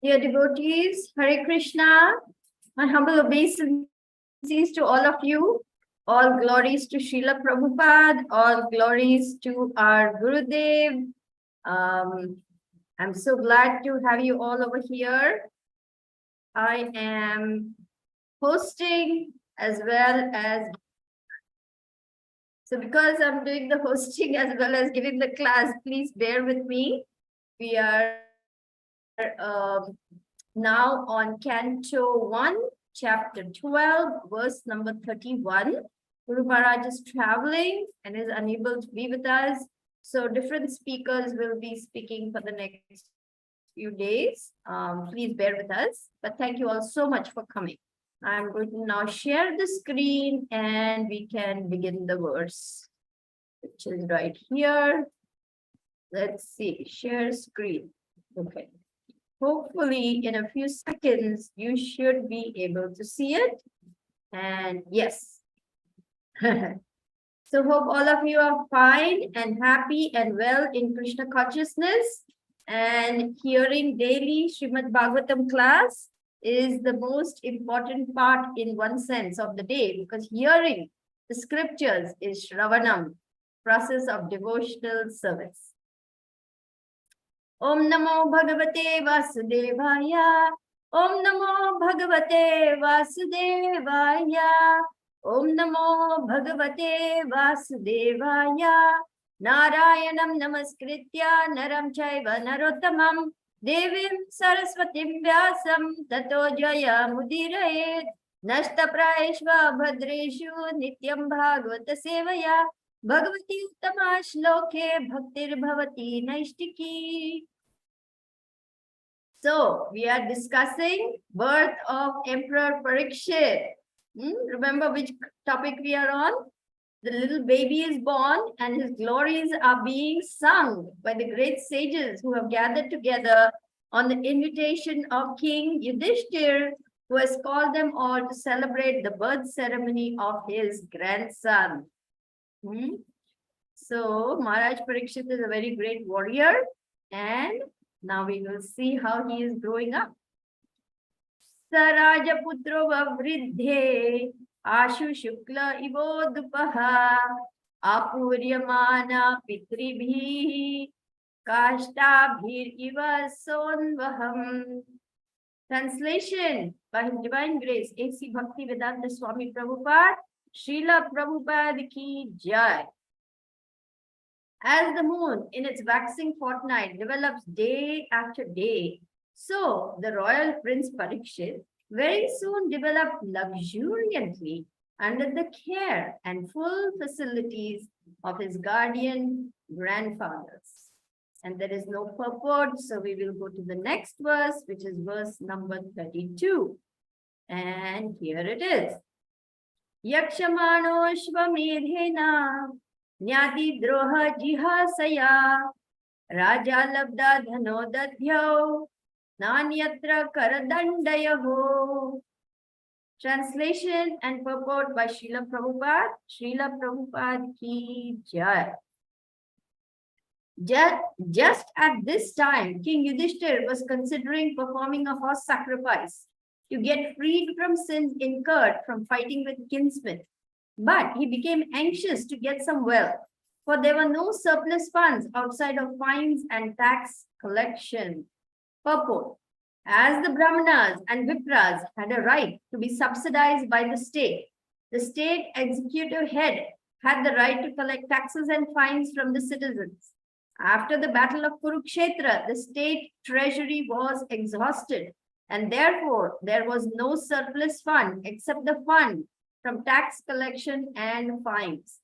Dear devotees, Hare Krishna, my humble obeisances to all of you. All glories to Srila Prabhupada, all glories to our Gurudev. I'm so glad to have you all over here. I am hosting as well as, so because I'm doing the hosting as well as giving the class, please bear with me. We are now on Canto 1, Chapter 12, verse number 31. Guru Maharaj is traveling and is unable to be with us. So different speakers will be speaking for the next few days. Please bear with us. But thank you all so much for coming. I'm going to now share the screen and we can begin the verse, which is right here. Let's see, share screen. Okay. Hopefully in a few seconds, you should be able to see it. And yes. So hope all of you are fine and happy and well in Krishna consciousness. And hearing daily Srimad Bhagavatam class is the most important part in one sense of the day, because hearing the scriptures is Shravanam, process of devotional service. Om Namo Bhagavate Vasudevaya. Om Namo Bhagavate Vasudevaya. Om Namo Bhagavate Vasudevaya. Narayanam Namaskritya Naram Chaiva Narottamam Devim Saraswatim Vyasam Tato Jaya Mudirayet Nashta Praeshva Bhadreshu Nityam Bhagavata Sevaya Bhagavati Uttama Shloke Bhaktir Bhavati Naishtiki. So we are discussing birth of Emperor Parikshit. Remember which topic we are on? The little baby is born and his glories are being sung by the great sages who have gathered together on the invitation of King Yudhishthir, who has called them all to celebrate the birth ceremony of his grandson. So Maharaj Parikshit is a very great warrior, and now we will see how he is growing up. Saraja putro vavridhe ashu shukla ivodupaha apuryamana pitribhi kashtabhir iva sonvaham. Translation by His Divine Grace A.C. Bhaktivedanta Swami Prabhupada, Srila Prabhupada ki jai. As the moon in its waxing fortnight develops day after day, so the royal Prince Parikshit very soon developed luxuriantly under the care and full facilities of his guardian grandfathers. And there is no purport, so we will go to the next verse, which is verse number 32. And here it is. Yakshamano Shvamedhena Nyati Droha Jihasaya Raja Labda Dhano Dadhyau Nanyatra Karadandayaho. Translation and purport by Srila Prabhupada. Srila Prabhupada ki jai. Just at this time, King Yudhishthir was considering performing a horse sacrifice to get freed from sins incurred from fighting with kinsmen. But he became anxious to get some wealth, for there were no surplus funds outside of fines and tax collection. Purport. As the Brahmanas and Vipras had a right to be subsidized by the state executive head had the right to collect taxes and fines from the citizens. After the battle of Kurukshetra, the state treasury was exhausted, and therefore there was no surplus fund except the fund from tax collection and fines.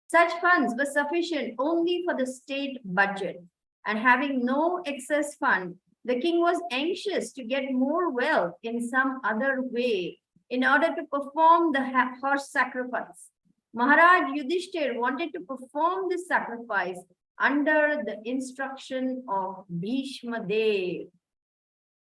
Such funds were sufficient only for the state budget, and having no excess fund, the king was anxious to get more wealth in some other way in order to perform the horse sacrifice. Maharaj Yudhishthir wanted to perform this sacrifice under the instruction of Bhishma Dev.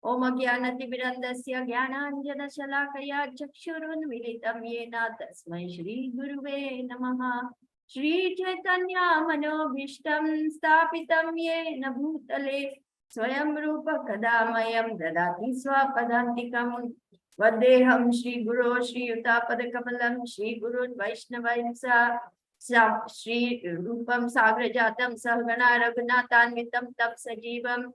Om Agyanati Virandasya Gyananjana Shalakaya Chakshurun Militam Yena Tasmai Shri Guruve Namaha Shri Chaitanya Manobhishtam Stapitam Yena Bhutale Swayam Rupa Kadamayam Dadati Swapadantikam Vadeham Shri Guru Shri Utapada Kamalam Shri Guru Vaishnavainsa Shri Rupam Sagrajatam Sahagana Raghunathanvitam Tap Sajivam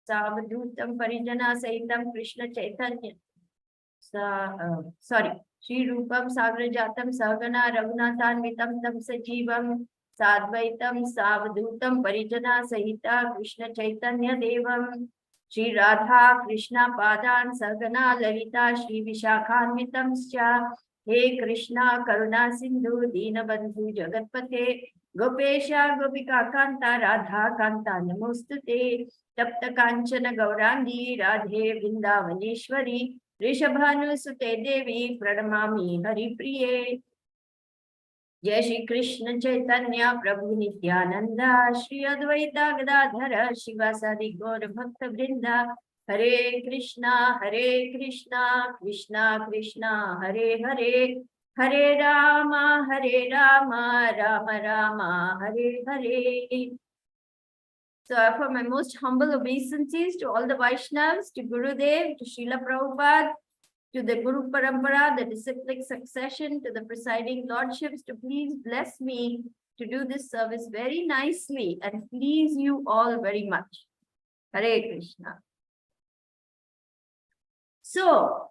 Savadhutam Parijana Sahitam Krishna Chaitanya sorry, Shri Rupam Sagrajatam Sahagana Raghunathanvitam Tam Sajivam Sadvaitam Savadhutam Parijana Sahita Krishna Chaitanya Devam Shri Radha Krishna Padan Sahagana Lalita Shri Vishakhanvitam Scha He Krishna Karuna Sindhu Dinabandhu Jagatpate Gopesha Gopika Kanta Radha Kanta Namostute Tapta Kanchana Gaurangi Radhe Vrindavaneshwari Rishabhanusute Devi Pranamami Hari Priye Jai Shri Krishna Chaitanya Prabhu Nityananda Shri Advaita Gadadhara Shivasadi Gaur Bhakta Vrinda Hare Krishna Krishna Krishna Hare Hare Hare Rama Rama Rama Hare Hare. So I offer my most humble obeisances to all the Vaishnavas, to Gurudev, to Srila Prabhupada, to the Guru Parampara, the disciplic succession, to the presiding lordships, to please bless me to do this service very nicely and please you all very much. Hare Krishna. So,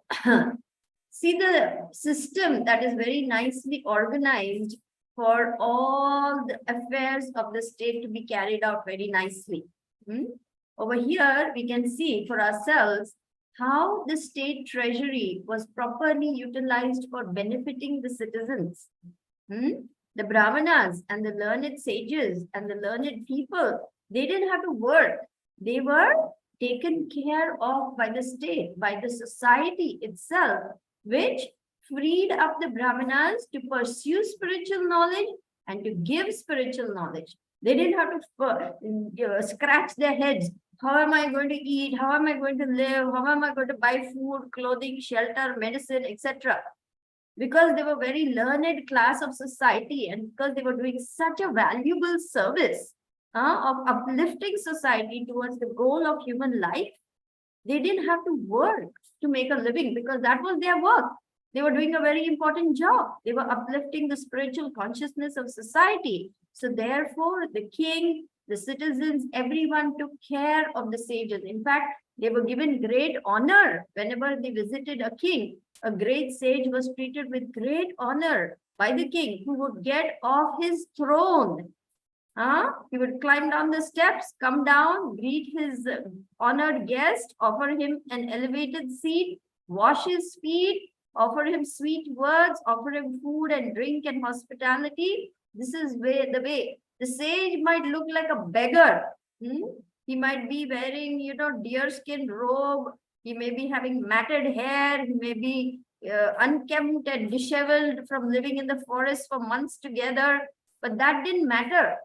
see the system that is very nicely organized for all the affairs of the state to be carried out very nicely. Over here, we can see for ourselves how the state treasury was properly utilized for benefiting the citizens. The Brahmanas and the learned sages and the learned people, they didn't have to work. They were taken care of by the state, by the society itself, which freed up the Brahmanas to pursue spiritual knowledge and to give spiritual knowledge. They didn't have to scratch their heads. How am I going to eat? How am I going to live? How am I going to buy food, clothing, shelter, medicine, etc.? Because they were very learned class of society and because they were doing such a valuable service of uplifting society towards the goal of human life, they didn't have to work to make a living because that was their work. They were doing a very important job. They were uplifting the spiritual consciousness of society. So therefore, the king, the citizens, everyone took care of the sages. In fact, they were given great honor whenever they visited a king. A great sage was treated with great honor by the king, who would get off his throne. He would climb down the steps, come down, greet his honored guest, offer him an elevated seat, wash his feet, offer him sweet words, offer him food and drink and hospitality. This is the way. The sage might look like a beggar. He might be wearing, deerskin robe. He may be having matted hair. He may be unkempt and disheveled from living in the forest for months together. But that didn't matter.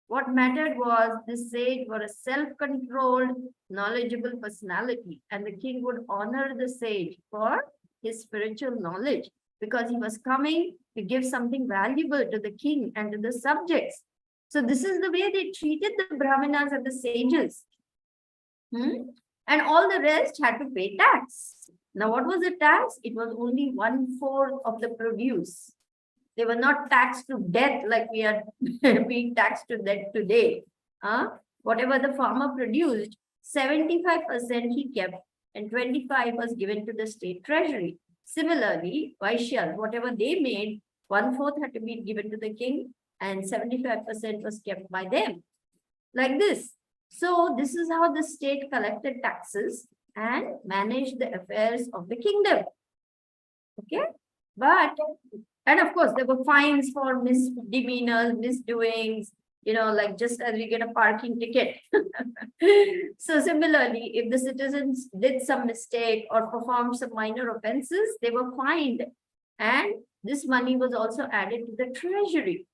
What mattered was the sage was a self-controlled, knowledgeable personality. And the king would honor the sage for his spiritual knowledge because he was coming to give something valuable to the king and to the subjects. So this is the way they treated the Brahmanas and the sages. And all the rest had to pay tax. Now, what was the tax? It was only 1/4 of the produce. They were not taxed to death like we are being taxed to death today. Whatever the farmer produced, 75% he kept and 25% was given to the state treasury. Similarly, Vaishyas, whatever they made, 1/4 had to be given to the king and 75% was kept by them. Like this. So this is how the state collected taxes and managed the affairs of the kingdom. Okay. And of course, there were fines for misdemeanors, misdoings, like just as we get a parking ticket. So similarly, if the citizens did some mistake or performed some minor offenses, they were fined. And this money was also added to the treasury.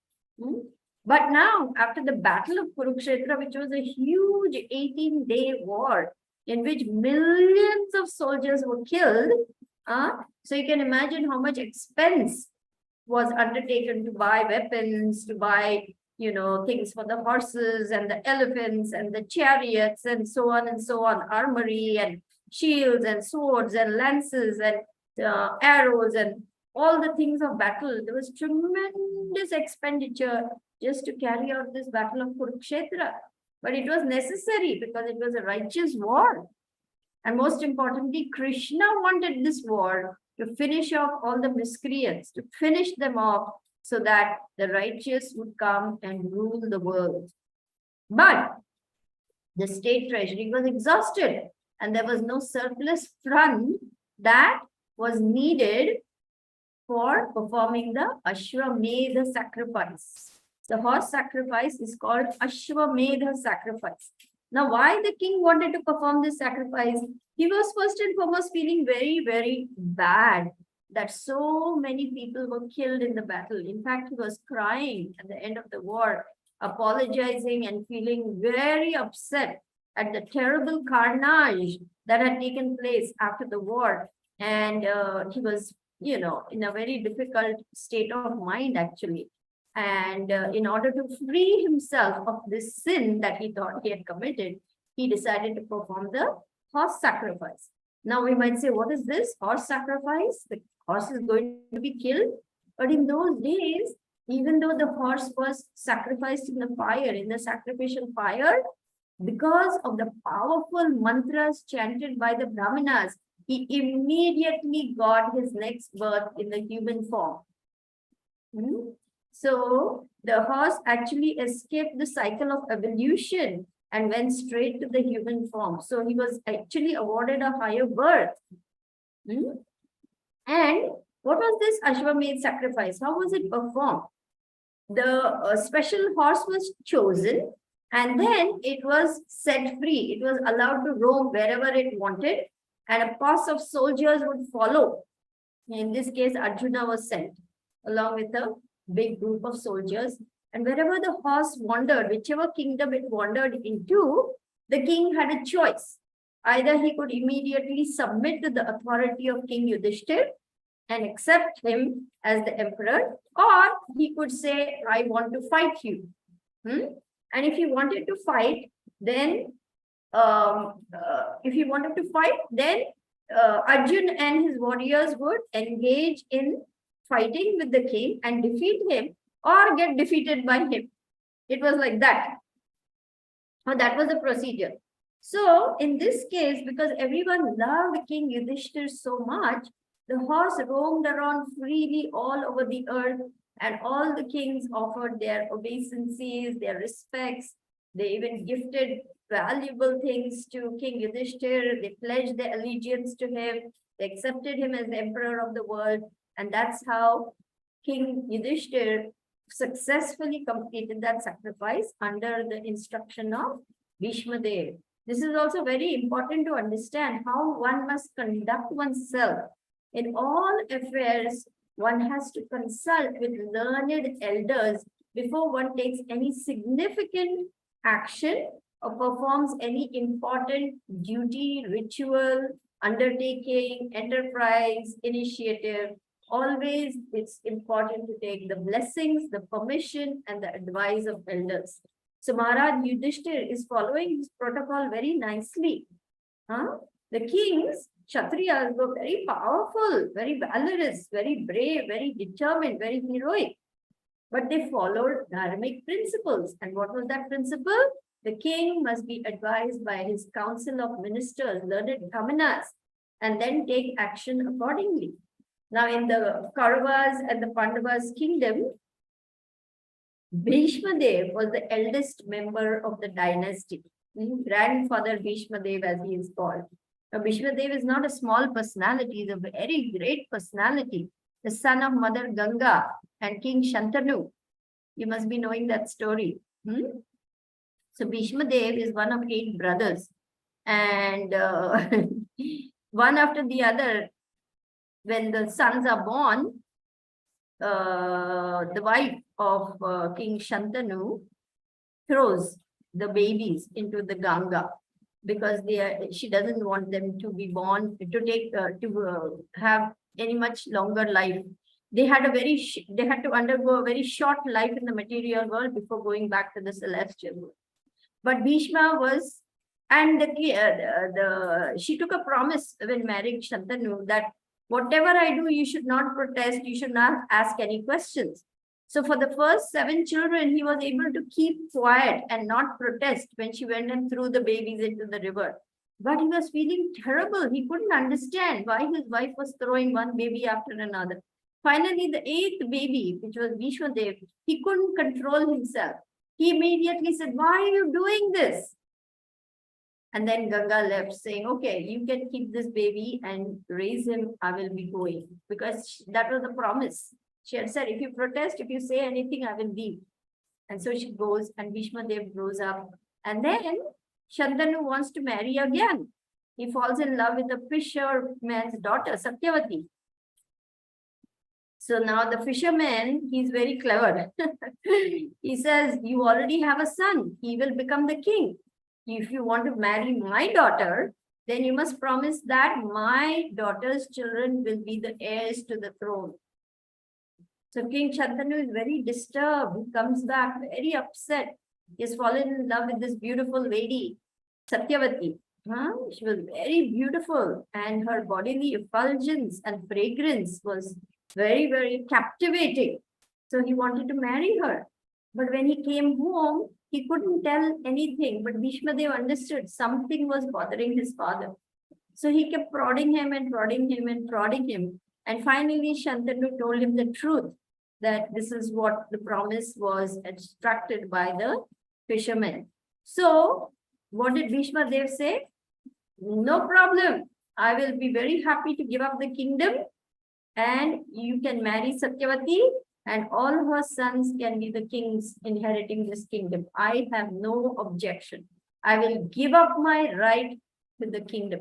But now, after the Battle of Kurukshetra, which was a huge 18-day war in which millions of soldiers were killed, so you can imagine how much expense was undertaken to buy weapons, to buy things for the horses and the elephants and the chariots and so on, armory and shields and swords and lances and arrows and all the things of battle. There was tremendous expenditure just to carry out this battle of Kurukshetra. But it was necessary because it was a righteous war. And most importantly, Krishna wanted this war to finish off all the miscreants, to finish them off so that the righteous would come and rule the world. But the state treasury was exhausted and there was no surplus fund that was needed for performing the Ashwamedha sacrifice. The horse sacrifice is called Ashwamedha sacrifice. Now, why the king wanted to perform this sacrifice? He was first and foremost feeling very, very bad that so many people were killed in the battle. In fact, he was crying at the end of the war, apologizing and feeling very upset at the terrible carnage that had taken place after the war. And he was, in a very difficult state of mind, actually. And in order to free himself of this sin that he thought he had committed, he decided to perform the horse sacrifice. Now we might say, what is this horse sacrifice? The horse is going to be killed. But in those days, even though the horse was sacrificed in the fire, in the sacrificial fire, because of the powerful mantras chanted by the Brahmanas, he immediately got his next birth in the human form. So the horse actually escaped the cycle of evolution and went straight to the human form. So he was actually awarded a higher birth. And what was this Ashwamedh sacrifice? How was it performed? The special horse was chosen and then it was set free. It was allowed to roam wherever it wanted and a posse of soldiers would follow. In this case, Arjuna was sent along with a big group of soldiers. And wherever the horse wandered, whichever kingdom it wandered into, the king had a choice. Either he could immediately submit to the authority of King Yudhishthir and accept him as the emperor, or he could say, I want to fight you. And if he wanted to fight, then Arjun and his warriors would engage in fighting with the king and defeat him or get defeated by him. It was like that. That was the procedure. So in this case, because everyone loved King Yudhishthir so much, the horse roamed around freely all over the earth and all the kings offered their obeisances, their respects. They even gifted valuable things to King Yudhishthir. They pledged their allegiance to him. They accepted him as the emperor of the world. And that's how King Yudhishthir successfully completed that sacrifice under the instruction of Bhishma Dev. This is also very important to understand how one must conduct oneself. In all affairs, one has to consult with learned elders before one takes any significant action or performs any important duty, ritual, undertaking, enterprise, initiative. Always it's important to take the blessings, the permission, and the advice of elders. So Maharaj Yudhishthir is following this protocol very nicely. The kings, Kshatriyas, were very powerful, very valorous, very brave, very determined, very heroic. But they followed dharmic principles. And what was that principle? The king must be advised by his council of ministers, learned brahmanas, and then take action accordingly. Now, in the Kauravas and the Pandavas kingdom, Bhishma Dev was the eldest member of the dynasty. Grandfather Bhishma Dev, as he is called. Now, Bhishma Dev is not a small personality, he's a very great personality. The son of Mother Ganga and King Shantanu. You must be knowing that story. So, Bhishma Dev is one of 8 brothers. And one after the other, when the sons are born, the wife of King Shantanu throws the babies into the Ganga because she doesn't want them to be born, to have any much longer life. they had they had to undergo a very short life in the material world before going back to the celestial world. But Bhishma was, and she took a promise when marrying Shantanu that whatever I do, you should not protest, you should not ask any questions. So for the first 7 children, he was able to keep quiet and not protest when she went and threw the babies into the river. But he was feeling terrible. He couldn't understand why his wife was throwing one baby after another. Finally, the 8th baby, which was Bhishma Dev, he couldn't control himself. He immediately said, why are you doing this? And then Ganga left saying, okay, you can keep this baby and raise him. I will be going. Because that was the promise. She had said, if you protest, if you say anything, I will leave. And so she goes and Bhishma Dev grows up. And then Shantanu wants to marry again. He falls in love with the fisherman's daughter, Satyavati. So now the fisherman, he's very clever. He says, you already have a son. He will become the king. If you want to marry my daughter, then you must promise that my daughter's children will be the heirs to the throne. So King Shantanu is very disturbed. He comes back very upset. He has fallen in love with this beautiful lady, Satyavati. She was very beautiful and her bodily effulgence and fragrance was very, very captivating. So he wanted to marry her. But when he came home, he couldn't tell anything. But Bhishma Dev understood something was bothering his father. So he kept prodding him and prodding him and prodding him. And finally, Shantanu told him the truth, that this is what the promise was extracted by the fisherman. So what did Bhishma Dev say? No problem. I will be very happy to give up the kingdom and you can marry Satyavati and all her sons can be the kings inheriting this kingdom. I have no objection. I will give up my right to the kingdom.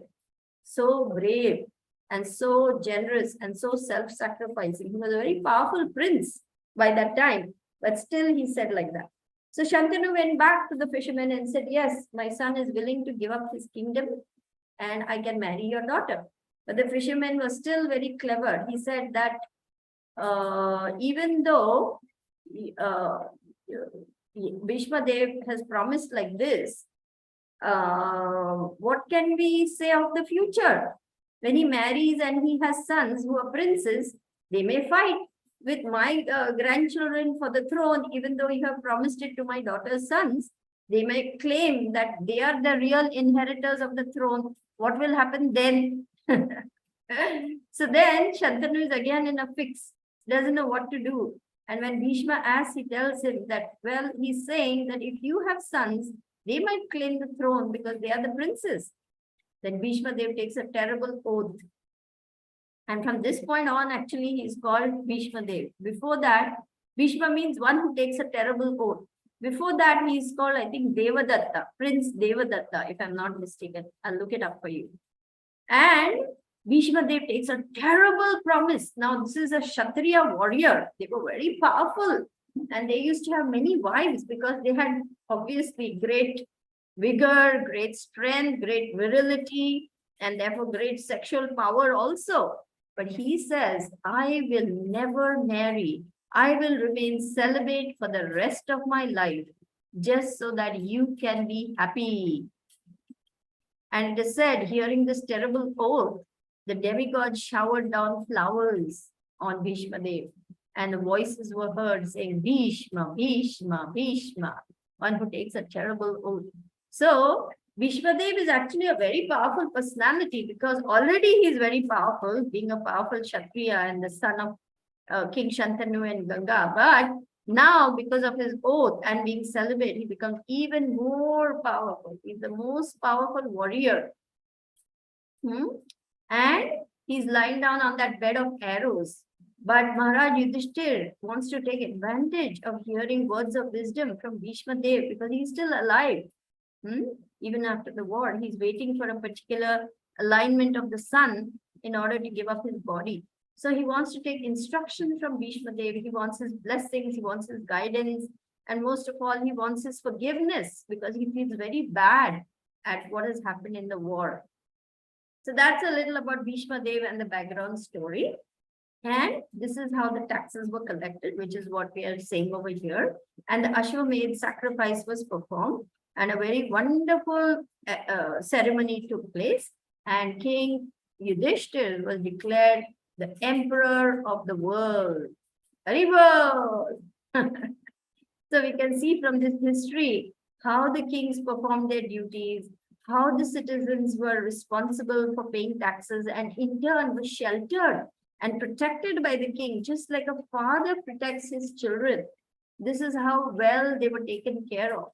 So brave and so generous and so self-sacrificing. He was a very powerful prince by that time, but still he said like that. So Shantanu went back to the fisherman and said, yes, my son is willing to give up his kingdom and I can marry your daughter. But the fisherman was still very clever. He said that even though Bhishma Dev has promised like this, what can we say of the future? When he marries and he has sons who are princes, they may fight with my grandchildren for the throne, even though you have promised it to my daughter's sons. They may claim that they are the real inheritors of the throne. What will happen then? So then Shantanu is again in a fix, doesn't know what to do. And when Bhishma asks, he tells him that, well, he's saying that if you have sons, they might claim the throne because they are the princes. Then Bhishma Dev takes a terrible oath. And from this point on, actually, he is called Bhishma Dev. Before that, Bhishma means one who takes a terrible oath. Before that, he is called, I think, Devadatta, Prince Devadatta, if I'm not mistaken. I'll look it up for you. And Bhishma Dev takes a terrible promise. Now, this is a Kshatriya warrior. They were very powerful. And they used to have many wives because they had obviously great vigor, great strength, great virility, and therefore great sexual power also. But he says, I will never marry. I will remain celibate for the rest of my life, just so that you can be happy. And it is said, hearing this terrible oath, the demigod showered down flowers on Bhishma Dev. And the voices were heard saying, Bhishma, Bhishma, Bhishma, one who takes a terrible oath. So Bhishma Dev is actually a very powerful personality because already he is very powerful, being a powerful Kshatriya and the son of King Shantanu and Ganga. But now, because of his oath and being celibate, he becomes even more powerful. He's the most powerful warrior. And he's lying down on that bed of arrows. But Maharaj Yudhishthir wants to take advantage of hearing words of wisdom from Bhishma Dev because he's still alive. Even after the war, he's waiting for a particular alignment of the sun in order to give up his body. So he wants to take instruction from Bhishma Dev. He wants his blessings, he wants his guidance, and most of all, he wants his forgiveness because he feels very bad at what has happened in the war. So that's a little about Bhishma Dev and the background story. And this is how the taxes were collected, which is what we are saying over here. And the Ashwamedh sacrifice was performed, and a very wonderful ceremony took place. And King Yudhishthir was declared the emperor of the world. Haribol! So we can see from this history how the kings performed their duties, how the citizens were responsible for paying taxes, and in turn were sheltered and protected by the king, just like a father protects his children. This is how well they were taken care of.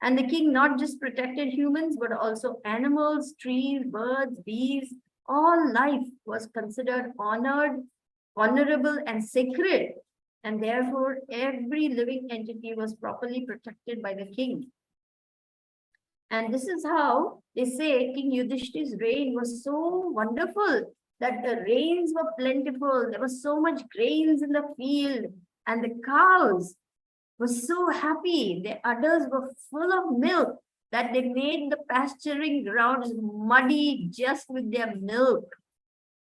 And the king not just protected humans, but also animals, trees, birds, bees. All life was considered honored, honorable, and sacred. And therefore, every living entity was properly protected by the king. And this is how they say King Yudhishthir's reign was so wonderful, that the rains were plentiful. There was so much grains in the field, and the cows were so happy. Their udders were full of milk that they made the pasturing grounds muddy just with their milk.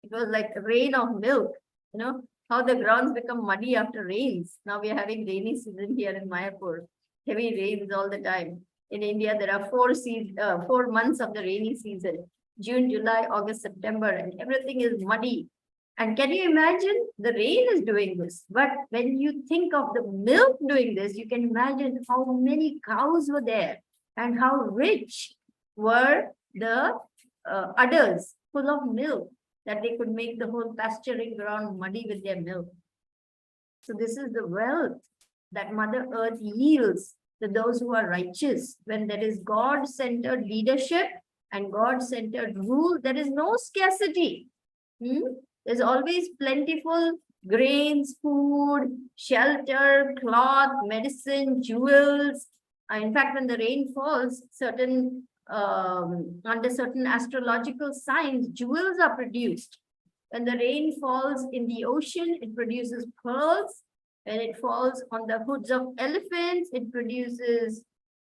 It was like a rain of milk, you know, how the grounds become muddy after rains. Now we are having rainy season here in Mayapur, heavy rains all the time. In India, there are 4 months of the rainy season: June, July, August, September, and everything is muddy. And can you imagine? The rain is doing this. But when you think of the milk doing this, you can imagine how many cows were there and how rich were the udders full of milk, that they could make the whole pasturing ground muddy with their milk. So this is the wealth that Mother Earth yields to those who are righteous. When there is God-centered leadership and God-centered rule, there is no scarcity. There's always plentiful grains, food, shelter, cloth, medicine, jewels. In fact, when the rain falls, under certain astrological signs, jewels are produced. When the rain falls in the ocean, it produces pearls. When it falls on the hoods of elephants, it produces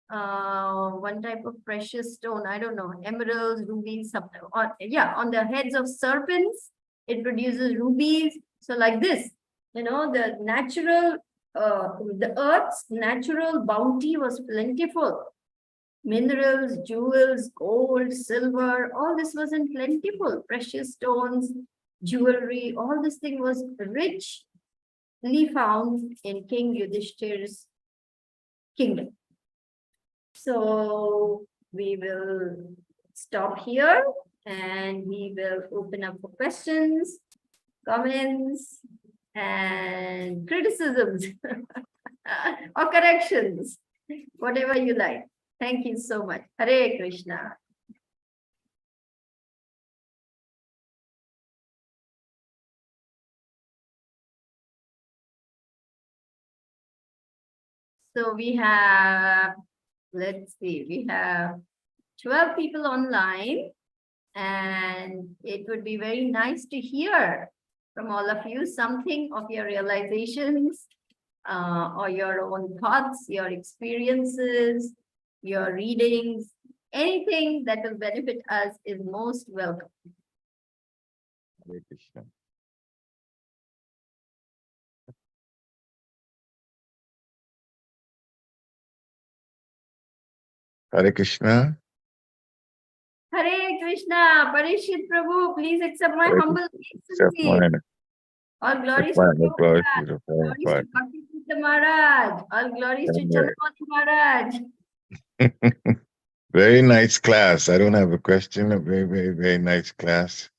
one type of precious stone. I don't know, emeralds, rubies, something. On the heads of serpents, it produces rubies. So like this, the natural, the earth's natural bounty was plentiful. Minerals, jewels, gold, silver, all this was in plentiful. Precious stones, jewelry, all this thing was richly found in King Yudhishthir's kingdom. So we will stop here and we will open up for questions, comments, and criticisms or corrections, whatever you like. Thank you so much. Hare Krishna. So we have, let's see, we have 12 people online, and it would be very nice to hear from all of you something of your realizations or your own thoughts, your experiences, your readings. Anything that will benefit us is most welcome. Hare Krishna. Hare Krishna. Hare Krishna, Parishit Prabhu, please accept my humble obeisances. All glories to Prabhupada, glories to Bhakti Maharaj, all glories to Chandramauli Maharaj. Very nice class. I don't have a question. A very, very, very nice class.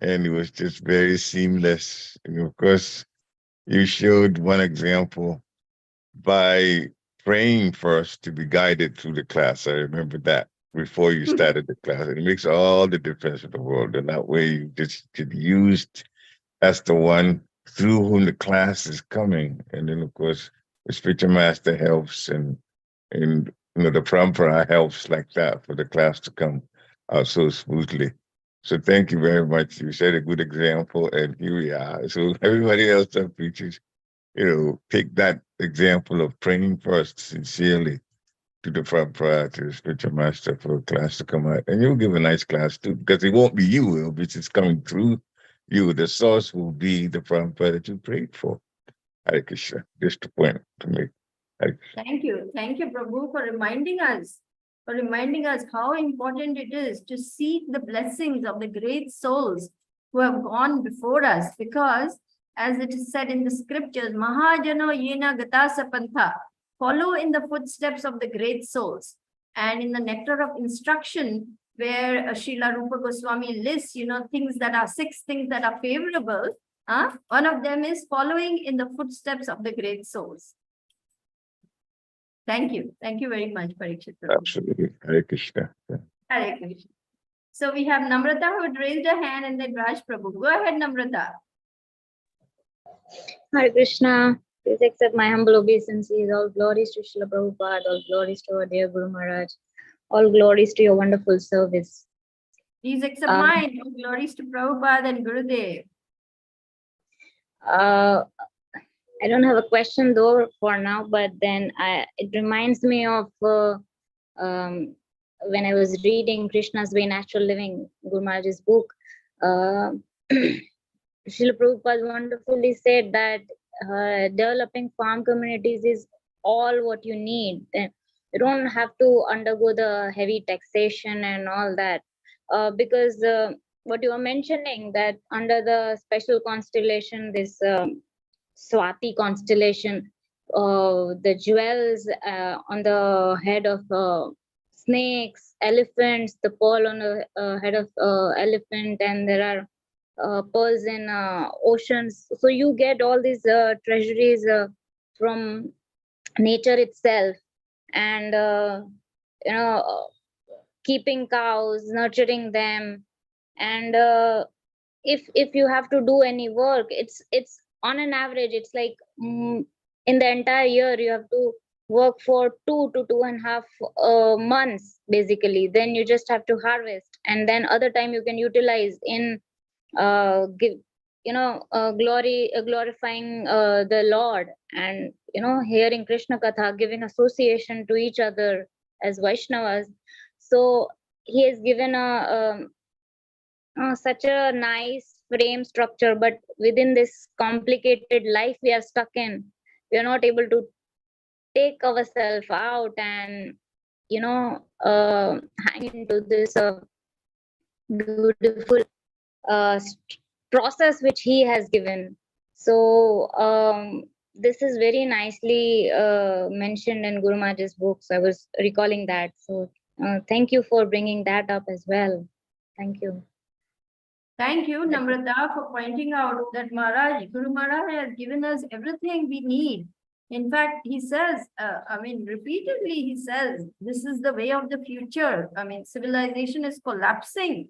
And it was just very seamless. And of course, you showed one example by praying first to be guided through the class. I remember that before you started the class. It makes all the difference in the world. And that way you just get used as the one through whom the class is coming. And then of course the spiritual master helps and the parampara helps like that for the class to come out so smoothly. So thank you very much. You set a good example, and here we are. So everybody else that preaches, take that example of praying first sincerely to the parampara, to the spiritual master for a class to come out. And you'll give a nice class too, because it won't be you, it'll be just coming through you, the source, will be the Prabhupada that you prayed for. Hare Krishna. Just a point to make. Thank you. Thank you, Prabhu, for reminding us, how important it is to seek the blessings of the great souls who have gone before us. Because as it is said in the scriptures, Mahajano Yena Gatasa Pantha, follow in the footsteps of the great souls. And in the Nectar of Instruction, where Srila Rupa Goswami lists, things that are 6 things that are favorable, one of them is following in the footsteps of the great souls. Thank you. Thank you very much, Parikshit. Absolutely. Hare Krishna. Hare Krishna. So we have Namrata who had raised her hand, and then Raj Prabhu. Go ahead, Namrata. Hare Krishna. Please accept my humble obeisances. All glories to Srila Prabhupada. All glories to our dear Guru Maharaj. All glories to your wonderful service. Please accept mine. All glories to Prabhupada and Gurudev. I don't have a question though for now, but then it reminds me of when I was reading Krishna's Way Natural Living, Guru Maharaj's book. Srila Prabhupada wonderfully said that developing farm communities is all what you need. You don't have to undergo the heavy taxation and all that, because what you were mentioning, that under the special constellation, this Swati constellation, the jewels on the head of snakes, elephants, the pearl on the head of elephant, and there are pearls in oceans. So you get all these treasuries from nature itself, and keeping cows, nurturing them, and if you have to do any work, it's on an average, it's like in the entire year you have to work for 2 to 2.5 months basically. Then you just have to harvest, and then other time you can utilize in glorifying the Lord, and hearing Krishna Katha, giving association to each other as Vaishnavas. So he has given such a nice frame structure, but within this complicated life we are stuck in, we are not able to take ourselves out and hang into this beautiful process which he has given. So this is very nicely mentioned in Guru Maharaj's books. I was recalling that. So thank you for bringing that up as well. Thank you. Thank you, Namrata, for pointing out that Guru Maharaj has given us everything we need. In fact, he says, repeatedly he says, this is the way of the future. Civilization is collapsing.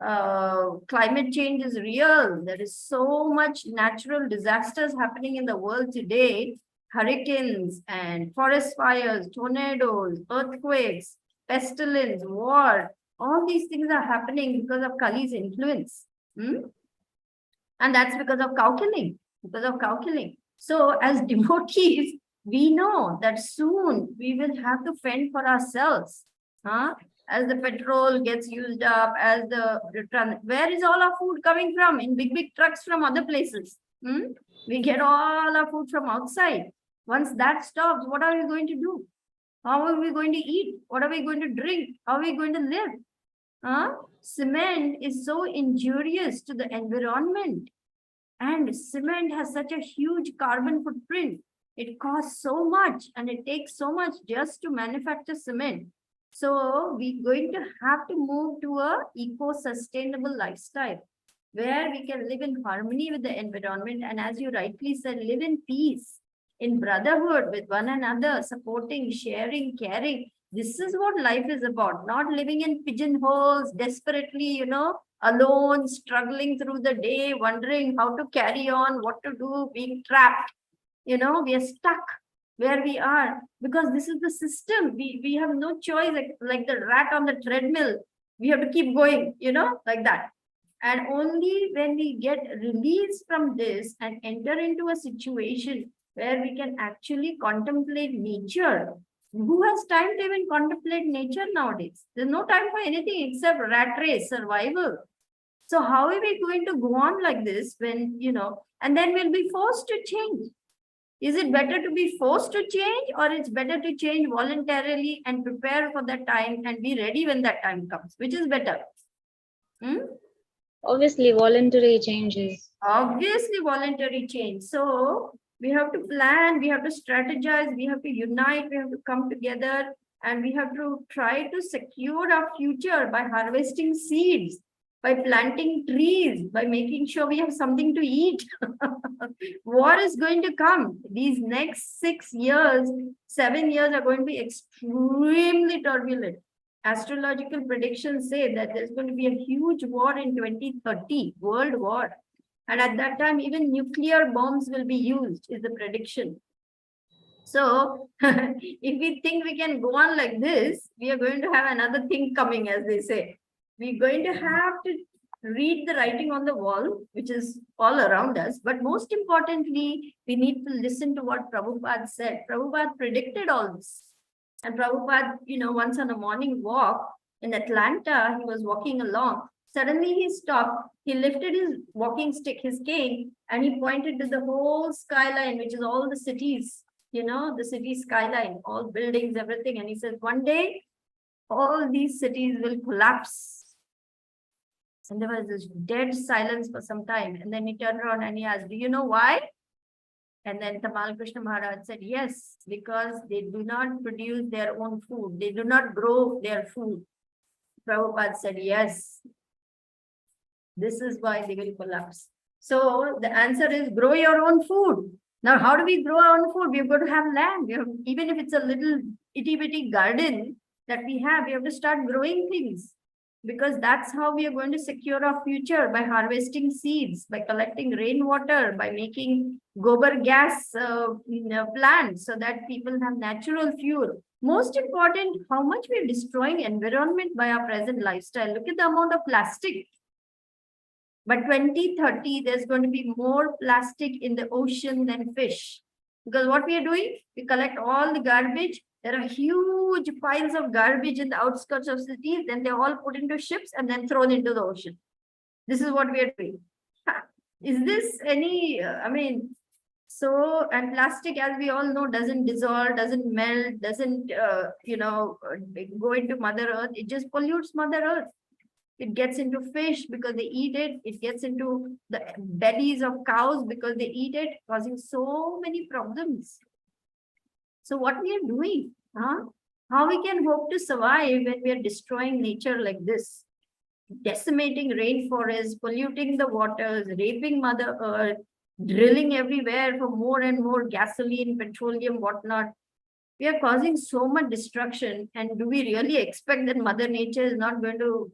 Climate change is real. There is so much natural disasters happening in the world today. Hurricanes and forest fires, tornadoes, earthquakes, pestilence, war. All these things are happening because of Kali's influence. And that's because of cow killing. So as devotees, we know that soon we will have to fend for ourselves. As the petrol gets used up, as the return, where is all our food coming from? In big trucks from other places. We get all our food from outside. Once that stops, what are we going to do? How are we going to eat? What are we going to drink? How are we going to live? Cement is so injurious to the environment, and cement has such a huge carbon footprint. It costs so much, and it takes so much just to manufacture cement. So we're going to have to move to a eco-sustainable lifestyle where we can live in harmony with the environment, and as you rightly said, live in peace, in brotherhood with one another, supporting, sharing, caring. This is what life is about, not living in pigeonholes, desperately, alone, struggling through the day, wondering how to carry on, what to do, being trapped. We are stuck where we are because this is the system. We have no choice, like the rat on the treadmill. We have to keep going, like that. And only when we get released from this and enter into a situation where we can actually contemplate nature. Who has time to even contemplate nature nowadays? There's no time for anything except rat race, survival. So how are we going to go on like this when, and then we'll be forced to change? Is it better to be forced to change, or it's better to change voluntarily and prepare for that time and be ready when that time comes? Which is better? Obviously, voluntary changes. Obviously, voluntary change. So we have to plan, we have to strategize, we have to unite, we have to come together, and we have to try to secure our future by harvesting seeds, by planting trees, by making sure we have something to eat. War is going to come. These next 6 years, 7 years are going to be extremely turbulent. Astrological predictions say that there's going to be a huge war in 2030, world war. And at that time, even nuclear bombs will be used, is the prediction. So if we think we can go on like this, we are going to have another thing coming, as they say. We're going to have to read the writing on the wall, which is all around us. But most importantly, we need to listen to what Prabhupada said. Prabhupada predicted all this. And Prabhupada, once on a morning walk in Atlanta, he was walking along. Suddenly he stopped, he lifted his walking stick, his cane, and he pointed to the whole skyline, which is all the cities, the city skyline, all buildings, everything. And he says, one day, all these cities will collapse. And there was this dead silence for some time. And then he turned around and he asked, do you know why? And then Tamal Krishna Maharaj said, yes, because they do not produce their own food. They do not grow their food. Prabhupada said, yes, this is why they will collapse. So the answer is grow your own food. Now, how do we grow our own food? We've got to have land. Even if it's a little itty bitty garden that we have to start growing things. Because that's how we are going to secure our future, by harvesting seeds, by collecting rainwater, by making gobar gas plants so that people have natural fuel. Most important, how much we are destroying environment by our present lifestyle. Look at the amount of plastic. By 2030, there's going to be more plastic in the ocean than fish. Because what we are doing, we collect all the garbage. There are huge piles of garbage in the outskirts of cities. Then they're all put into ships and then thrown into the ocean. This is what we are doing. Is this any, and plastic, as we all know, doesn't dissolve, doesn't melt, doesn't, go into Mother Earth. It just pollutes Mother Earth. It gets into fish because they eat it. It gets into the bellies of cows because they eat it, causing so many problems. So what we are doing, how we can hope to survive when we are destroying nature like this, decimating rainforests, polluting the waters, raping Mother Earth, drilling everywhere for more and more gasoline, petroleum, whatnot. We are causing so much destruction. And do we really expect that Mother Nature is not going to,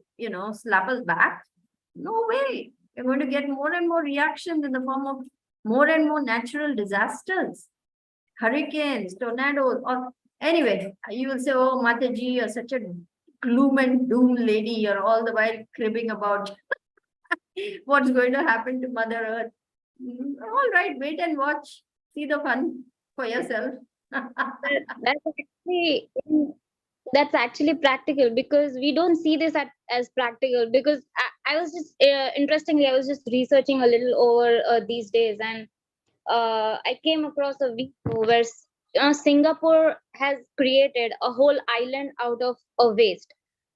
slap us back? No way. We're going to get more and more reactions in the form of more and more natural disasters. Hurricanes, tornadoes, or anyway, you will say, oh, Mataji, you're such a gloom and doom lady. You're all the while cribbing about what's going to happen to Mother Earth. All right, wait and watch. See the fun for yourself. That's actually practical, because we don't see this as practical. Because I was just interestingly, I was just researching a little over these days, and I came across a video where Singapore has created a whole island out of a waste.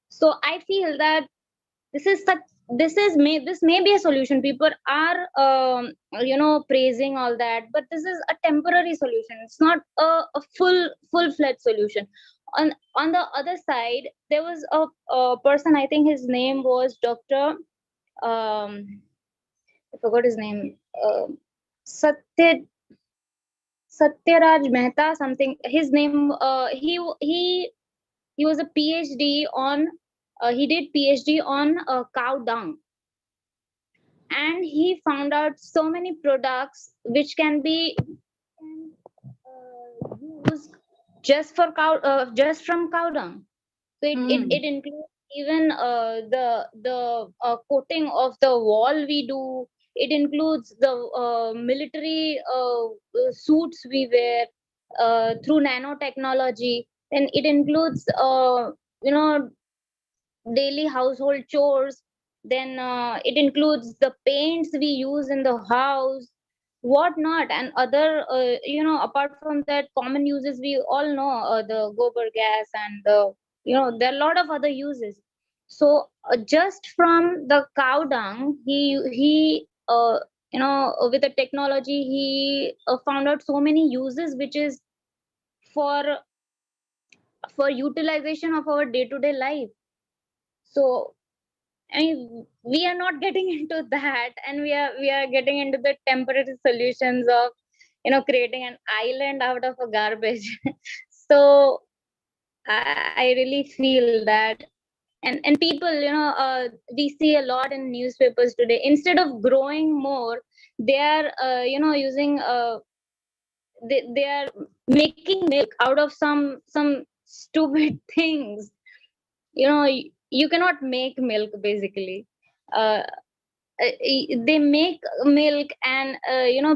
So I feel that this may be a solution. People are praising all that, but this is a temporary solution. It's not a full-fledged solution. On the other side, there was a person, I think his name was Dr. I forgot his name. Satyaraj Mehta, something. His name. He was a PhD on. He did PhD on cow dung, and he found out so many products which can be used just from cow dung. So it includes even the coating of the wall we do. It includes the military suits we wear through nanotechnology. And it includes daily household chores. then it includes the paints we use in the house, whatnot, and other apart from that common uses we all know, the gobar gas and the there are a lot of other uses. So just from the cow dung, he with the technology he found out so many uses, which is for utilization of our day-to-day life. So I mean, we are not getting into that, and we are getting into the temporary solutions of creating an island out of a garbage. So I really feel that, and people, we see a lot in newspapers today. Instead of growing more, they are using they are making milk out of some stupid things. You cannot make milk basically. uh, they make milk, and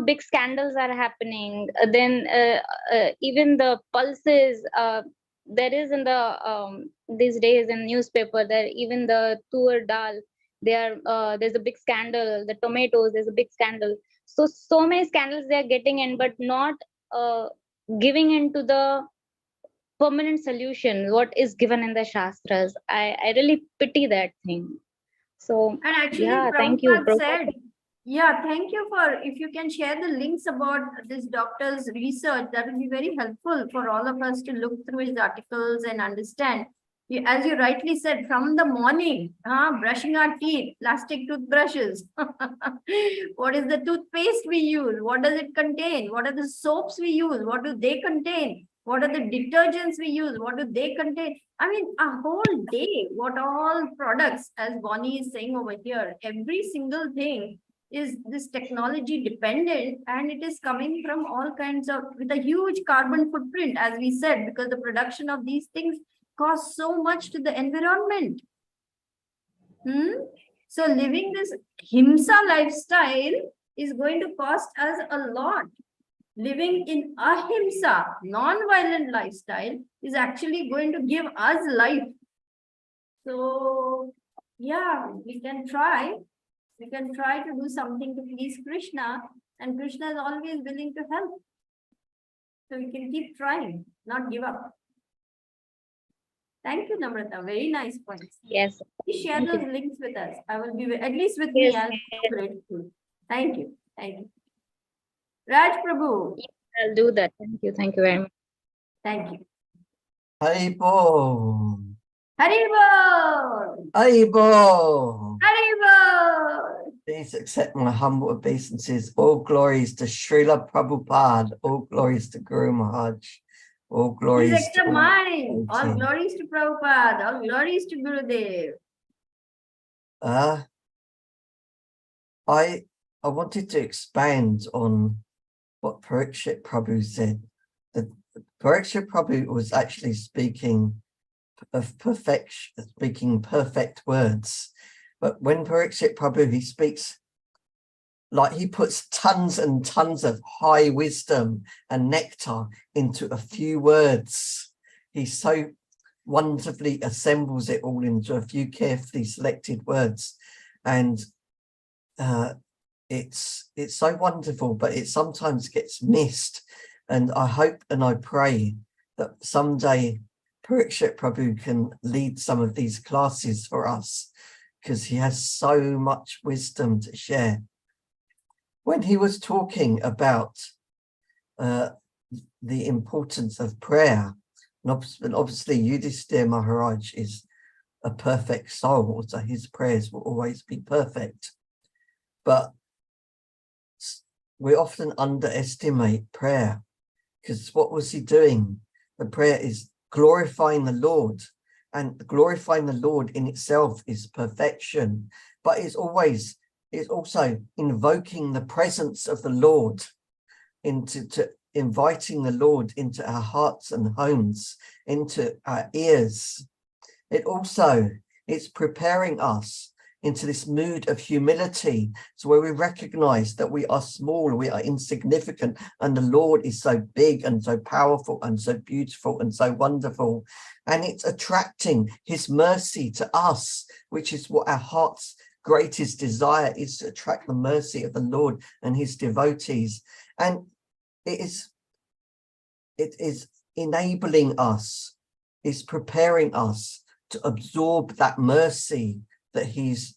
big scandals are happening. Then even the pulses, there is in the these days in newspaper, that even the tur dal, there's a big scandal. The tomatoes, there's a big scandal. So many scandals they are getting in, but not giving into the permanent solution what is given in the shastras. I really pity that thing. So And actually, yeah, thank you, Prabhupada Prabhupada. said, yeah, thank you for, if you can share the links about this doctor's research, that will be very helpful for all of us to look through his articles and understand. As you rightly said, from the morning, brushing our teeth, plastic toothbrushes. What is the toothpaste we use? What does it contain? What are the soaps we use? What do they contain? What are the detergents we use? What do they contain? I mean, a whole day, what all products, as Bonnie is saying over here, every single thing is this technology dependent, and it is coming from all kinds of, with a huge carbon footprint, as we said, because the production of these things costs so much to the environment. So living this himsa lifestyle is going to cost us a lot. Living in ahimsa, non-violent lifestyle, is actually going to give us life. So yeah, we can try. We can try to do something to please Krishna, and Krishna is always willing to help. So we can keep trying, not give up. Thank you, Namrata. Very nice points. Yes. Please share Thank those you. links with us. I will be, at least with Yes. me, I'll be grateful. Thank you. Thank you. Raj Prabhu. I'll do that. Thank you very much. Thank you. Haribo. Haribo. Haribo. Haribo. Please accept my humble obeisances. All glories to Srila Prabhupada. All glories to Guru Maharaj. All Please glories accept to mine. All team. glories to Prabhupada. All glories to Gurudev. I wanted to expand on what Parikshit Prabhu said. That Parikshit Prabhu was actually speaking of perfection, speaking perfect words. But when Parikshit Prabhu, he speaks like he puts tons and tons of high wisdom and nectar into a few words. He so wonderfully assembles it all into a few carefully selected words. And it's so wonderful, but it sometimes gets missed. And I hope and I pray that someday Parikshit Prabhu can lead some of these classes for us, because he has so much wisdom to share. When he was talking about the importance of prayer, and obviously Yudhishthira Maharaj is a perfect soul, so his prayers will always be perfect. But we often underestimate prayer, because what was he doing? The prayer is glorifying the Lord, and glorifying the Lord in itself is perfection, but it's also invoking the presence of the Lord, inviting the Lord into our hearts and homes, into our ears. It's preparing us into this mood of humility, so where we recognize that we are small, we are insignificant, and the Lord is so big and so powerful and so beautiful and so wonderful. And it's attracting his mercy to us, which is what our hearts greatest desire is to attract the mercy of the Lord and his devotees. And it is enabling us, is preparing us to absorb that mercy that he's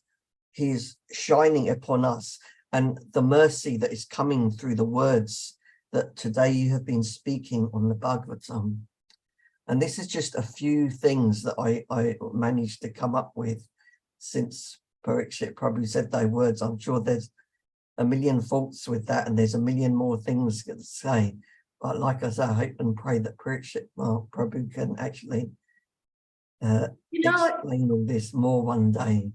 shining upon us, and the mercy that is coming through the words that today you have been speaking on the Bhagavatam. And this is just a few things that I managed to come up with since Parikshit Prabhu said those words. I'm sure there's a million faults with that, and there's a million more things to say. But like I say, I hope and pray that Parikshit Prabhu can actually explain all this more one day.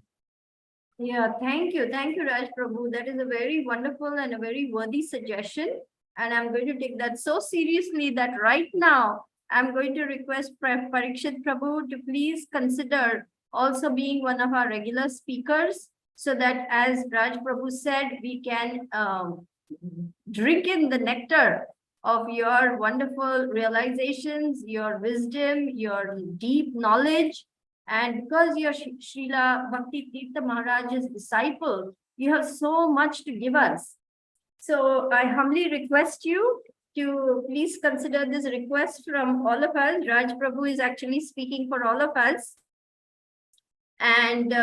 Yeah, thank you, Raj Prabhu. That is a very wonderful and a very worthy suggestion, and I'm going to take that so seriously that right now I'm going to request Parikshit Prabhu to please consider also being one of our regular speakers, so that, as Raj Prabhu said, we can drink in the nectar of your wonderful realizations, your wisdom, your deep knowledge. And because you're Srila Bhakti Tirtha Maharaj's disciple, you have so much to give us. So I humbly request you to please consider this request from all of us. Raj Prabhu is actually speaking for all of us. And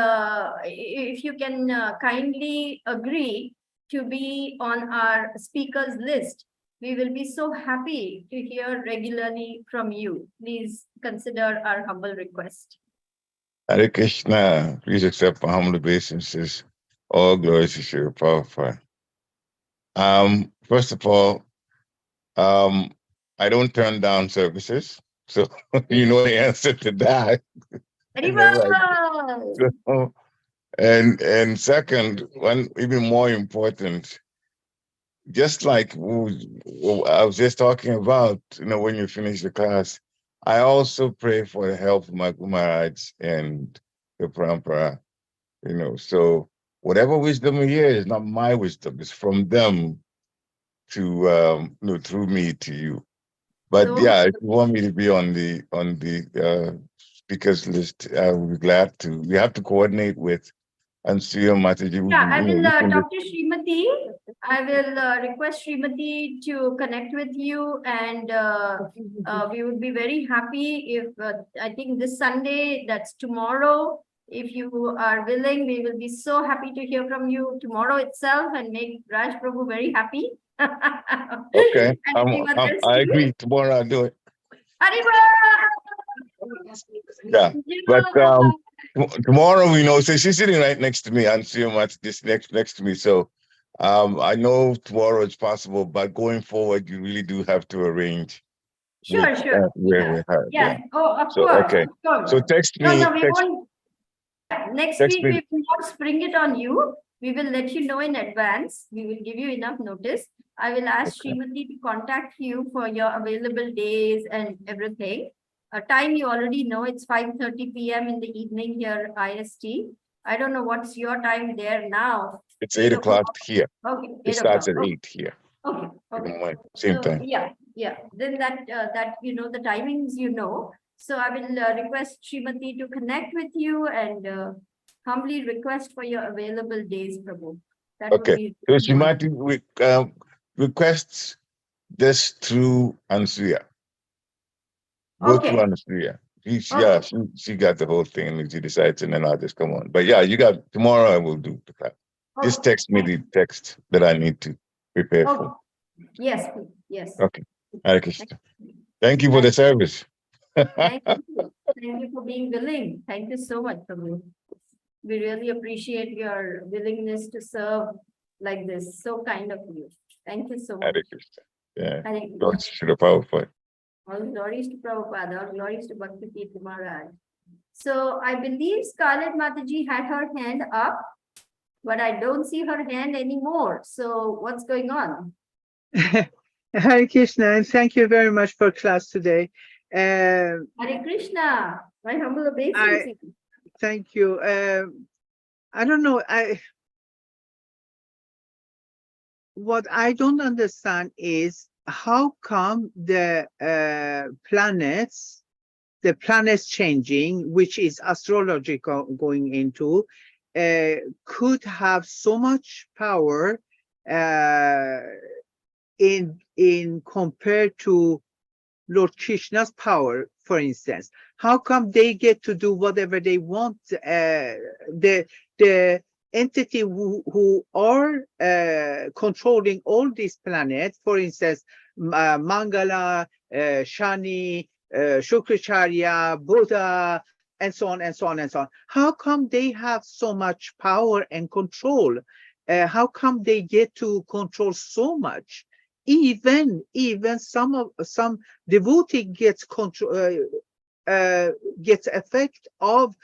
if you can kindly agree to be on our speakers list, we will be so happy to hear regularly from you. Please consider our humble request. Hare Krishna, please accept my humble obeisances. All glories to Srila Prabhupada. First of all, I don't turn down services, so you know the answer to that. And second, one even more important, just like I was just talking about, when you finish the class, I also pray for the help of my Gurus and the Parampara, so whatever wisdom we hear is not my wisdom, it's from them to, through me to you. But yeah, if you want me to be on the speakers list, I will be glad to. We have to coordinate with Ansuya Mataji. Yeah, I will talk to Srimati. I will request Srimati to connect with you, and we would be very happy if, I think this Sunday, that's tomorrow, if you are willing, we will be so happy to hear from you tomorrow itself and make Raj Prabhu very happy. Okay, I agree. Tomorrow I'll do it. Yeah, but tomorrow, so she's sitting right next to me, and just next to me. So I know tomorrow it's possible, but going forward, you really do have to arrange. Sure. Where we have. Yes. Oh, of so, course. Okay. Of course. So text me. No, we won't. Next week, we will not spring it on you. We will let you know in advance. We will give you enough notice. I will ask Srimati to contact you for your available days and everything. A time you already know, it's 5:30 p.m. in the evening here, IST. I don't know what's your time there now. It's 8 o'clock here. Okay. It starts at 8 here. Okay. Same time. Yeah. Then that the timings So I will request Srimati to connect with you and humbly request for your available days, Prabhu. That would be so Srimati requests this through Ansuya. Go through Ansuya. She got the whole thing, and she decides, and then I'll just come on. But yeah, tomorrow I will do the class. Just text me the text that I need to prepare for. Yes, please. Yes. Okay. Hare Krishna. Thank you for the service. Thank you. Thank you for being willing. Thank you so much, Prabhu. We really appreciate your willingness to serve like this. So kind of you. Thank you so much. Hare Krishna. Yeah. Hare Krishna. Lord Srila Prabhupada. All glories to Prabhupada. All glories to Bhakti Tirtha Maharaj. So I believe Scarlett Mataji had her hand up, but I don't see her hand anymore. So what's going on? Hare Krishna, and thank you very much for class today. Hare Krishna, my humble obeisance. Thank you. I don't know. What I don't understand is how come the planets changing, which is astrology going into, could have so much power in compared to Lord Krishna's power, for instance? How come they get to do whatever they want? The entity who are controlling all these planets, for instance, Mangala, Shani, Shukracharya, Buddha, and so on and so on and so on. How come they have so much power and control? How come they get to control so much? Even some devotee gets control, gets effect of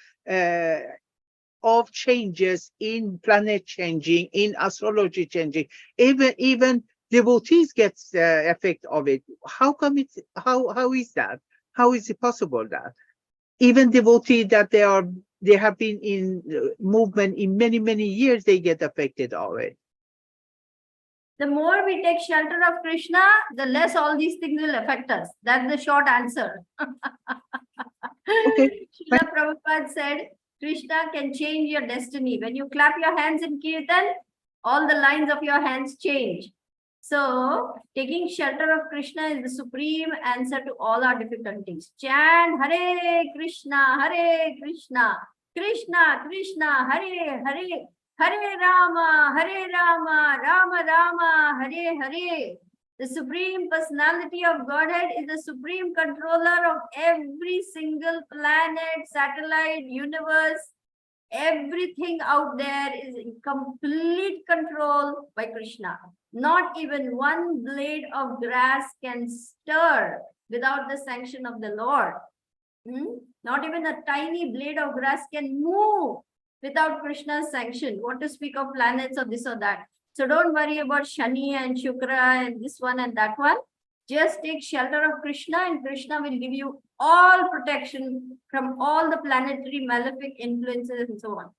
changes in planet changing, in astrology changing. Even devotees get effect of it. How come it's how is that? How is it possible that even devotees that they have been in movement in many years, they get affected of it? The more we take shelter of Krishna, the less all these things will affect us. That's the short answer. Okay. Srila Prabhupada said, Krishna can change your destiny. When you clap your hands in Kirtan, all the lines of your hands change. So, taking shelter of Krishna is the supreme answer to all our difficulties. Chant Hare Krishna, Krishna Krishna, Hare Hare. Hare Rama, Rama Rama, Hare Hare. The Supreme Personality of Godhead is the supreme controller of every single planet, satellite, universe. Everything out there is in complete control by Krishna. Not even one blade of grass can stir without the sanction of the Lord. Not even a tiny blade of grass can move without Krishna's sanction. What to speak of planets or this or that. So don't worry about Shani and Shukra and this one and that one. Just take shelter of Krishna and Krishna will give you all protection from all the planetary malefic influences and so on.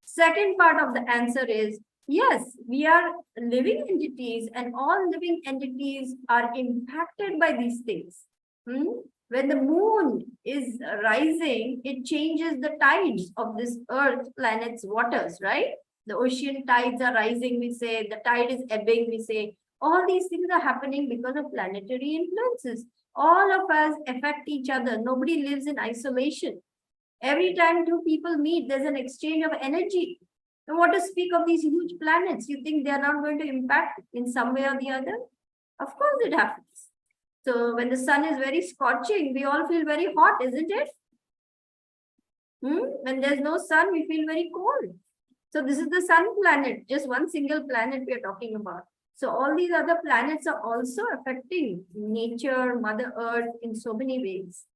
Second part of the answer is, yes, we are living entities and all living entities are impacted by these things. When the moon is rising, it changes the tides of this earth, planet's waters, right? The ocean tides are rising, we say, the tide is ebbing, we say. All these things are happening because of planetary influences. All of us affect each other. Nobody lives in isolation. Every time two people meet, there's an exchange of energy. And what to speak of these huge planets? You think they are not going to impact in some way or the other? Of course it happens. So when the sun is very scorching, we all feel very hot, isn't it? When there's no sun, we feel very cold. So this is the sun planet, just one single planet we are talking about. So all these other planets are also affecting nature, Mother Earth in so many ways.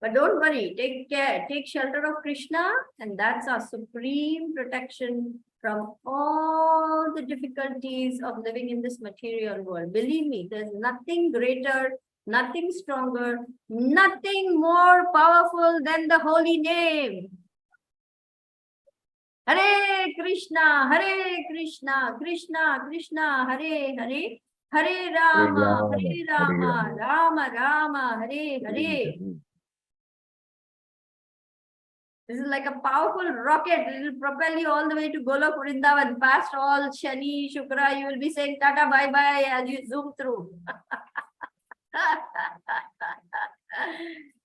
But don't worry, take care, take shelter of Krishna, and that's our supreme protection from all the difficulties of living in this material world. Believe me, there's nothing greater, nothing stronger, nothing more powerful than the holy name. Hare Krishna, Krishna Krishna, Hare Hare, Hare Rama, Rama Rama, Hare Hare. This is like a powerful rocket. It will propel you all the way to Golok Vrindavan, past all Shani, Shukra. You will be saying Tata bye bye as you zoom through.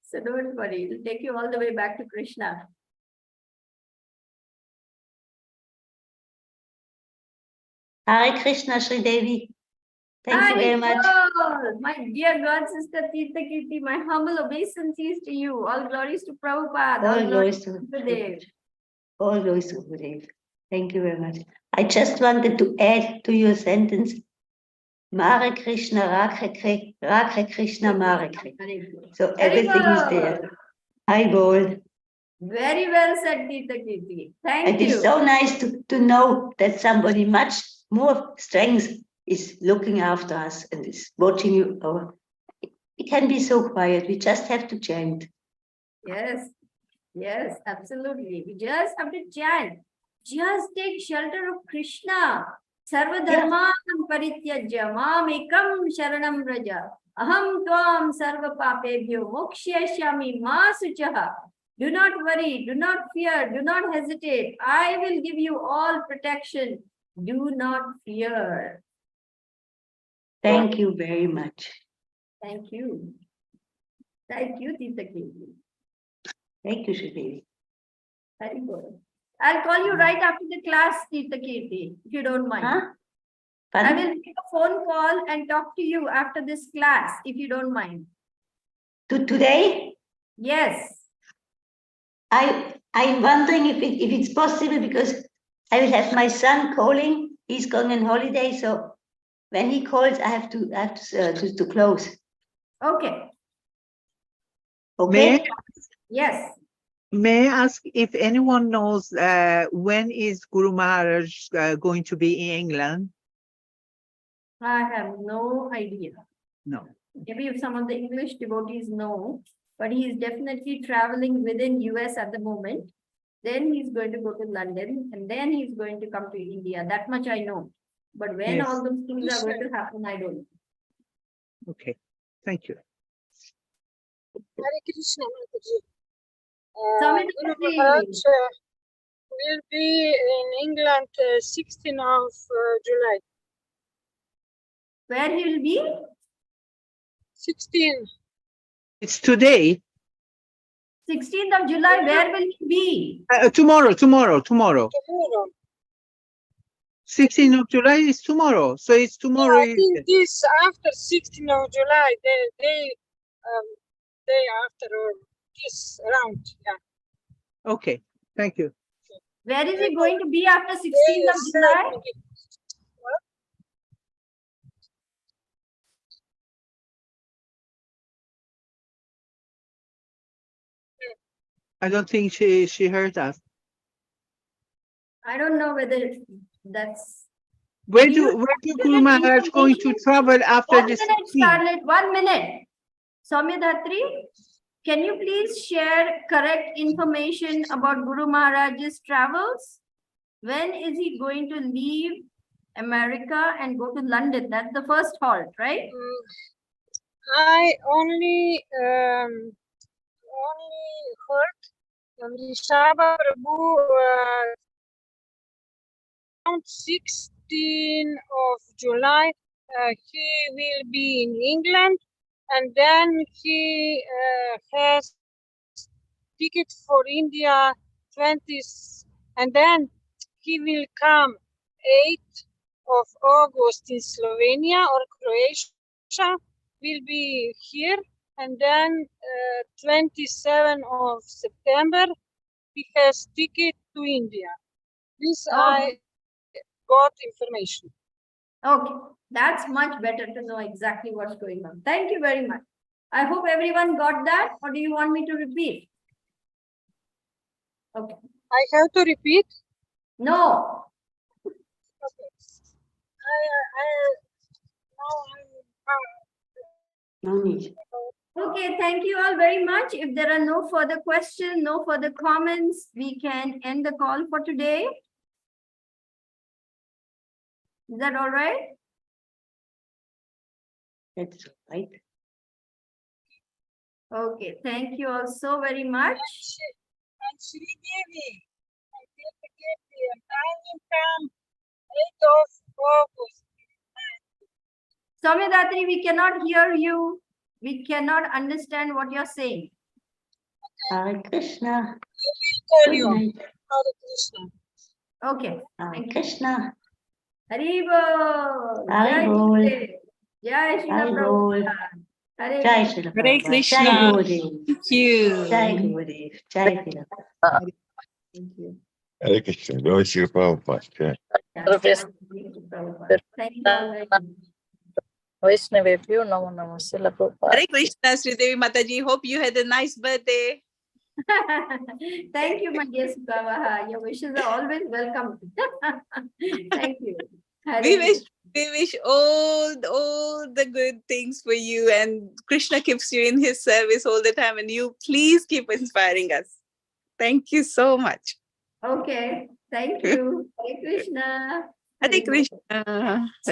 So don't worry, it will take you all the way back to Krishna. Hare Krishna, Sridevi. Thank you very much. My dear God sister Tirtha Kirti, my humble obeisances to you. All glories to Prabhupada. All glories to Gurudev. All glories to Gurudev. Thank you very much. I just wanted to add to your sentence, Mare Krishna, Rakhe Krishna, Mare Krishna. So everything is there. Haribol. Very well said, Tirtha Kirti. Thank you. It is so nice to know that somebody much more strength is looking after us and is watching you over. It can be so quiet. We just have to chant. Yes, yes, absolutely. We just have to chant. Just take shelter of Krishna. Sarva dharman parityajya mam ekam sharanam vraja. Aham tvam sarva papebhyo mokshayashyami ma suchaha. Do not worry, do not fear, do not hesitate. I will give you all protection. Do not fear. Thank you very much. Thank you. Thank you, Tita Kirti. Thank you, Sridevi. Very good. I'll call you right after the class, Tita Kirti, if you don't mind. Huh? I Pardon? will make a phone call and talk to you after this class, if you don't mind. Today, Yes. I'm wondering if it's possible, because I will have my son calling. He's going on holiday, so when he calls, I have to close. Okay. May, Okay. Yes. may I ask if anyone knows when is Guru Maharaj going to be in England? I have no idea. No. Maybe if some of the English devotees know, but he is definitely traveling within US at the moment. Then he's going to go to London and then he's going to come to India. That much I know. But when Yes. all those things are going to happen, I don't know. Okay. Thank you. Hare Krishna, Mataji. Swami Guru Mataji. Maharaj will be in England 16th of July. Where he will be? 16. It's today. 16th of July, where will he be? Tomorrow. Tomorrow. 16th of July is tomorrow. So it's tomorrow. I think this after 16th of July, day after, or this around. Yeah. Okay. Thank you. Where is he going to be after 16th of July? I don't think she heard us. I don't know whether that's. Where Do you do Guru Maharaj going to travel after 1 this? minute, Scarlett, 1 minute. Swami Dhatri, can you please share correct information about Guru Maharaj's travels? When is he going to leave America and go to London? That's the first halt, right? I only heard from Rishabha Prabhu around 16th of July. He will be in England, and then he has ticket for India 20th, and then he will come 8th of August in Slovenia or Croatia, will be here, and then 27th of September he has ticket to India. This I got information. Okay, that's much better to know exactly what's going on. Thank you very much. I hope everyone got that, or do you want me to repeat? Okay. I have to repeat? No. Okay. No need. Okay, thank you all very much. If there are no further questions, no further comments, we can end the call for today. Is that all right? That's right. Okay, thank you all so very much. And Sridevi, I get the time will come 8th of August. Swami Dhatri, we cannot hear you. We cannot understand what you're saying. Hare Krishna. Call Good you. night. Hare Krishna. Okay. Hare Thank you. Krishna. Haribol. Hare Bol. Jai Shri Hare Bol. Prabhupada. Hare Jai Krishna. Shri Hare Prabhupada. Krishna. Jai Gurudev. Thank you. Jai Gurudev. Jai Shri Prabhupada. Thank you. Hare Krishna. Glory to Prabhupada. Yeah, Professor. Thank you all very much. Vaishnavebhyo Namo Namaste Prabhupada. Hare Krishna, Sridevi Mataji. Hope you had a nice birthday. Thank you, my dear Sukavaha. Your wishes are always welcome. Thank you. Hare We wish all the good things for you, and Krishna keeps you in his service all the time, and you please keep inspiring us. Thank you so much. Okay. Thank you. Hare Krishna. Hare Haribol. Krishna.